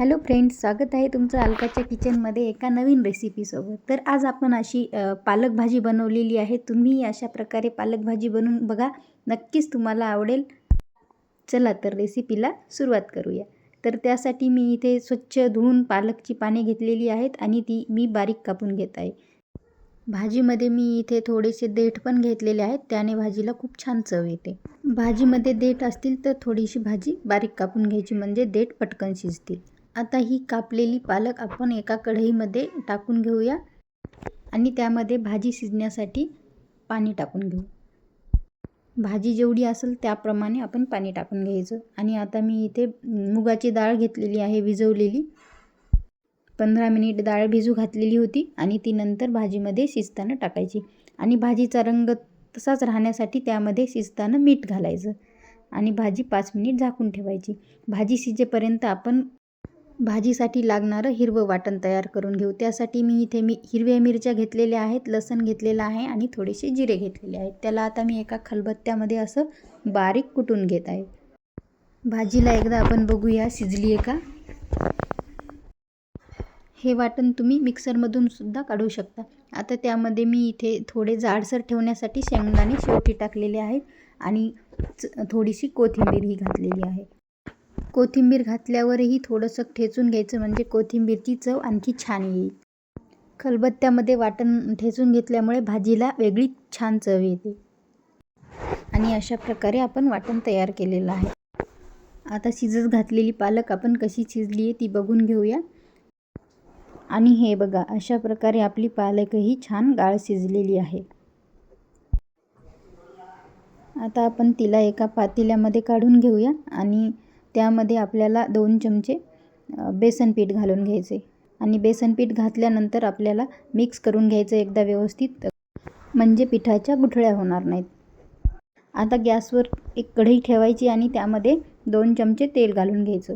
Hello friends, स्वागत आहे तुमचं अलकाच्या किचनमध्ये एका नवीन रेसिपीसोबत. तर आज आपण अशी पालक भाजी बनवलेली आहे. तुम्ही अशा प्रकारे पालक भाजी बनवून बघा, नक्कीच तुम्हाला आवडेल. चला तर रेसिपीला सुरुवात करूया. तर त्यासाठी मी इथे स्वच्छ धुवून पालकची पाने घेतलेली आहेत आणि ती मी बारीक कापून घेत आहे. भाजीमध्ये मी इथे थोडेसे देठ पण घेतलेले आहेत, त्याने भाजीला खूप छान चव येते. भाजीमध्ये देठ असतील तर थोडीशी भाजी बारीक कापून घ्यायची, म्हणजे देठ पटकन शिजतील. आता ही कापलेली पालक आपण एका कढईमध्ये टाकून घेऊया आणि त्यामध्ये भाजी शिजण्यासाठी पाणी टाकून घेऊ. भाजी जेवढी असेल त्याप्रमाणे आपण पाणी टाकून घ्यायचं. आणि आता मी इथे मुगाची डाळ घेतलेली आहे, भिजवलेली. 15 मिनिट डाळ भिजू घातलेली होती आणि ती नंतर भाजीमध्ये शिजताना टाकायची. आणि भाजीचा रंग तसाच राहण्यासाठी त्यामध्ये शिजताना मीठ घालायचं आणि भाजी 5 मिनिट झाकून ठेवायची. भाजी शिजेपर्यंत आपण भाजीसाठी लागणारं हिरवं वाटण तयार करून घेऊ. त्यासाठी मी इथे हिरव्या मिरच्या घेतलेल्या आहेत, लसूण घेतलेला आहे आणि थोडेसे जिरे घेतलेले आहेत. त्याला आता मी एका खलबत्त्यामध्ये असं बारीक कुटून घेत आहे. भाजीला एकदा आपण बघूया शिजली आहे का. हे वाटण तुम्ही मिक्सरमधून सुद्धा काढू शकता. आता त्यामध्ये मी इथे थोडे जाडसर ठेवण्यासाठी शेंगदाणे शेवटी टाकलेले आहेत आणि थोडीशी कोथिंबीरही घातलेली आहे. कोथिंबीर घातल्यावरही थोडंसं ठेचून घ्यायचं, म्हणजे कोथिंबीरची चव आणखी छान येईल. खलबत्त्यामध्ये वाटण ठेचून घेतल्यामुळे भाजीला वेगळी छान चव येते. आणि अशा प्रकारे आपण वाटण तयार केलेलं आहे. आता शिजत घातलेली पालक आपण कशी शिजली आहे ती बघून घेऊया. आणि हे बघा, अशा प्रकारे आपली पालकही छान गाळ शिजलेली आहे. आता आपण तिला एका पातेल्यामध्ये काढून घेऊया आणि त्यामध्ये आपल्याला 2 चमचे बेसन पीठ घालून घ्यायचे. आणि बेसन पीठ घातल्यानंतर आपल्याला मिक्स करून घ्यायचं एकदा व्यवस्थित, म्हणजे पिठाच्या गुठळ्या होणार नाहीत. आता गॅसवर एक कढई ठेवायची आणि त्यामध्ये 2 चमचे तेल घालून घ्यायचं.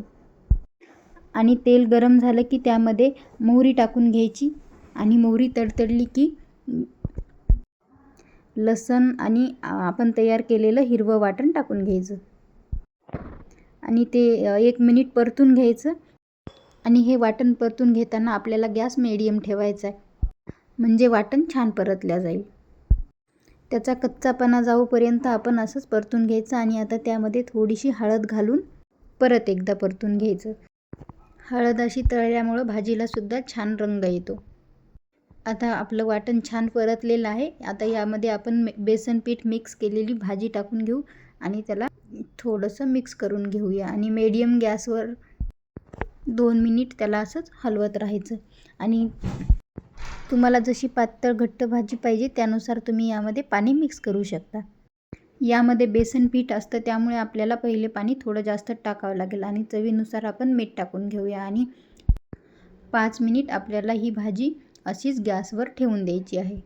आणि तेल गरम झालं की त्यामध्ये मोहरी टाकून घ्यायची. आणि मोहरी तडतडली की लसूण आणि आपण तयार केलेलं हिरवं वाटण टाकून घ्यायचं आणि ते 1 मिनिट परतून घ्यायचं. आणि हे वाटण परतून घेताना आपल्याला गॅस मीडियम ठेवायचा आहे, म्हणजे वाटण छान परतल्या जाईल. त्याचा कच्चापणा जाऊपर्यंत आपण असंच परतून घ्यायचं. आणि आता त्यामध्ये थोडीशी हळद घालून परत एकदा परतून घ्यायचं. हळद अशी तळल्यामुळं भाजीला सुद्धा छान रंग येतो. आता आपलं वाटण छान परतलेलं आहे. आता यामध्ये आपण बेसन पीठ मिक्स केलेली भाजी टाकून घेऊ आणि त्याला थोडंसं मिक्स करून घेऊया. आणि मीडियम गॅसवर 2 मिनिट त्याला असंच हलवत राहायचं. आणि तुम्हाला जशी पातळ घट्ट भाजी पाहिजे त्यानुसार तुम्ही यामध्ये पाणी मिक्स करू शकता. यामध्ये बेसन पीठ असतं, त्यामुळे आपल्याला पहिले पाणी थोडं जास्त टाकावं लागेल. आणि चवीनुसार आपण मीठ टाकून घेऊया. आणि 5 मिनिट आपल्याला ही भाजी अशीच गॅसवर ठेवून द्यायची आहे,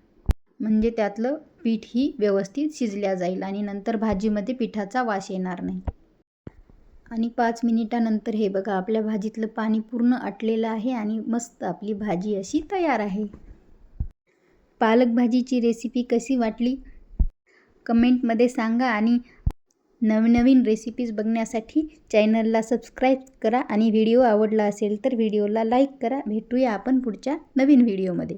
म्हणजे त्यातलं पीठही व्यवस्थित शिजल्या जाईल आणि नंतर भाजीमध्ये पिठाचा वास येणार नाही. आणि 5 मिनिटानंतर हे बघा, आपल्या भाजीतलं पाणी पूर्ण आटलेलं आहे आणि मस्त आपली भाजी अशी तयार आहे. पालक भाजीची रेसिपी कशी वाटली कमेंटमध्ये सांगा. आणि नवनवीन रेसिपीज बघण्यासाठी चॅनलला सबस्क्राईब करा. आणि व्हिडिओ आवडला असेल तर व्हिडिओला लाईक करा. भेटूया आपण पुढच्या नवीन व्हिडिओमध्ये.